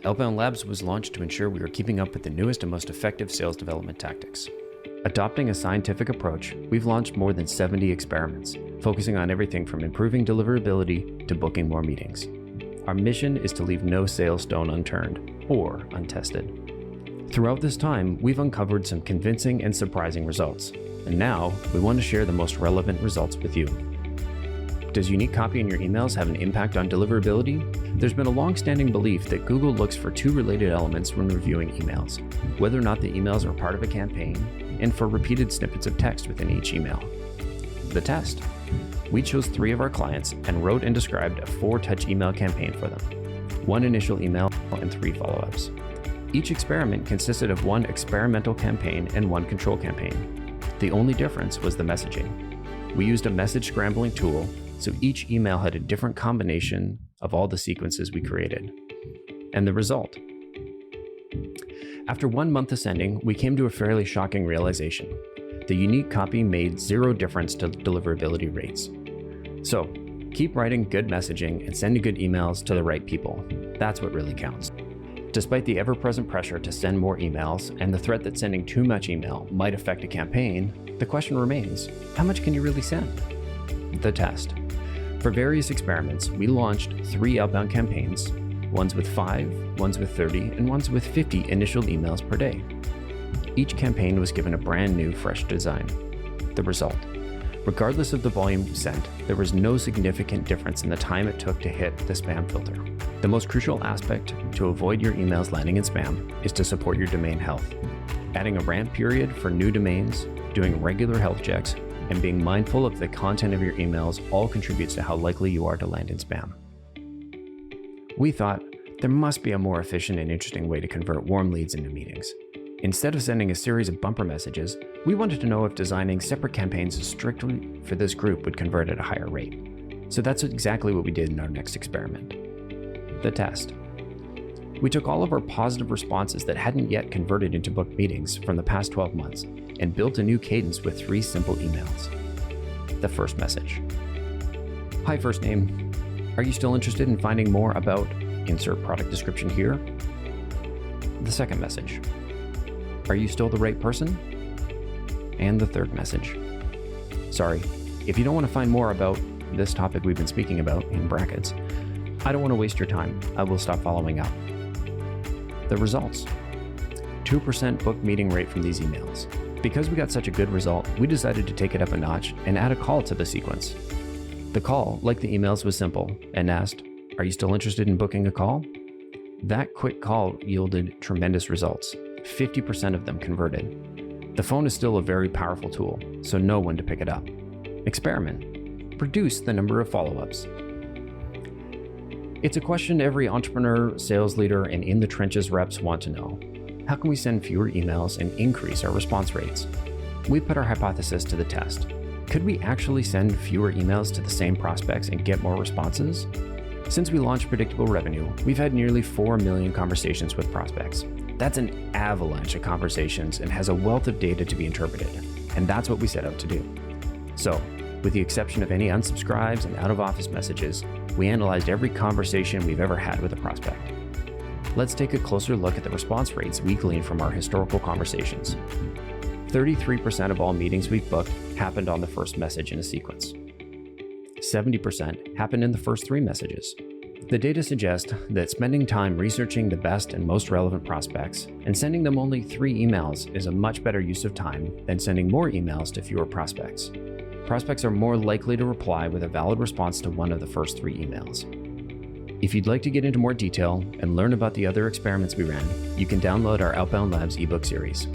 Outbound Labs was launched to ensure we were keeping up with the newest and most effective sales development tactics. Adopting a scientific approach, we've launched more than 70 experiments, focusing on everything from improving deliverability to booking more meetings. Our mission is to leave no sales stone unturned or untested. Throughout this time, we've uncovered some convincing and surprising results, and now we want to share the most relevant results with you. Does unique copy in your emails have an impact on deliverability? There's been a long-standing belief that Google looks for two related elements when reviewing emails: whether or not the emails are part of a campaign, and for repeated snippets of text within each email. The test. We chose 3 of our clients and wrote and described a 4-touch email campaign for them: 1 initial email and 3 follow-ups. Each experiment consisted of 1 experimental campaign and 1 control campaign. The only difference was the messaging. We used a message scrambling tool, so each email had a different combination of all the sequences we created. And the result. After 1 month of sending, we came to a fairly shocking realization. The unique copy made 0 difference to deliverability rates. So, keep writing good messaging and sending good emails to the right people. That's what really counts. Despite the ever-present pressure to send more emails and the threat that sending too much email might affect a campaign, the question remains, how much can you really send? The test. For various experiments, we launched 3 outbound campaigns, ones with 5, ones with 30, and ones with 50 initial emails per day. Each campaign was given a brand new, fresh design. The result. Regardless of the volume sent, there was no significant difference in the time it took to hit the spam filter. The most crucial aspect to avoid your emails landing in spam is to support your domain health. Adding a ramp period for new domains, doing regular health checks, and being mindful of the content of your emails all contributes to how likely you are to land in spam. We thought there must be a more efficient and interesting way to convert warm leads into meetings. Instead of sending a series of bumper messages, we wanted to know if designing separate campaigns strictly for this group would convert at a higher rate. So that's exactly what we did in our next experiment. The test. We took all of our positive responses that hadn't yet converted into booked meetings from the past 12 months and built a new cadence with 3 simple emails. The first message. Hi, first name. Are you still interested in finding more about insert product description here? The second message. Are you still the right person? And the third message. Sorry, if you don't want to find more about this topic we've been speaking about, in brackets, I don't want to waste your time. I will stop following up. The results. 2% booked meeting rate from these emails. Because we got such a good result, we decided to take it up a notch and add a call to the sequence. The call, like the emails, was simple and asked, "Are you still interested in booking a call?" That quick call yielded tremendous results. 50% of them converted. The phone is still a very powerful tool, so know when to pick it up. Experiment. Reduce the number of follow-ups. It's a question every entrepreneur, sales leader, and in the trenches reps want to know. How can we send fewer emails and increase our response rates? We put our hypothesis to the test. Could we actually send fewer emails to the same prospects and get more responses? Since we launched Predictable Revenue, we've had nearly 4 million conversations with prospects. That's an avalanche of conversations and has a wealth of data to be interpreted, and that's what we set out to do. So, with the exception of any unsubscribes and out-of-office messages, we analyzed every conversation we've ever had with a prospect. Let's take a closer look at the response rates we gleaned from our historical conversations. 33% of all meetings we've booked happened on the first message in a sequence. 70% happened in the first 3 messages. The data suggest that spending time researching the best and most relevant prospects and sending them only 3 emails is a much better use of time than sending more emails to fewer prospects. Prospects are more likely to reply with a valid response to one of the first 3 emails. If you'd like to get into more detail and learn about the other experiments we ran, you can download our Outbound Labs ebook series.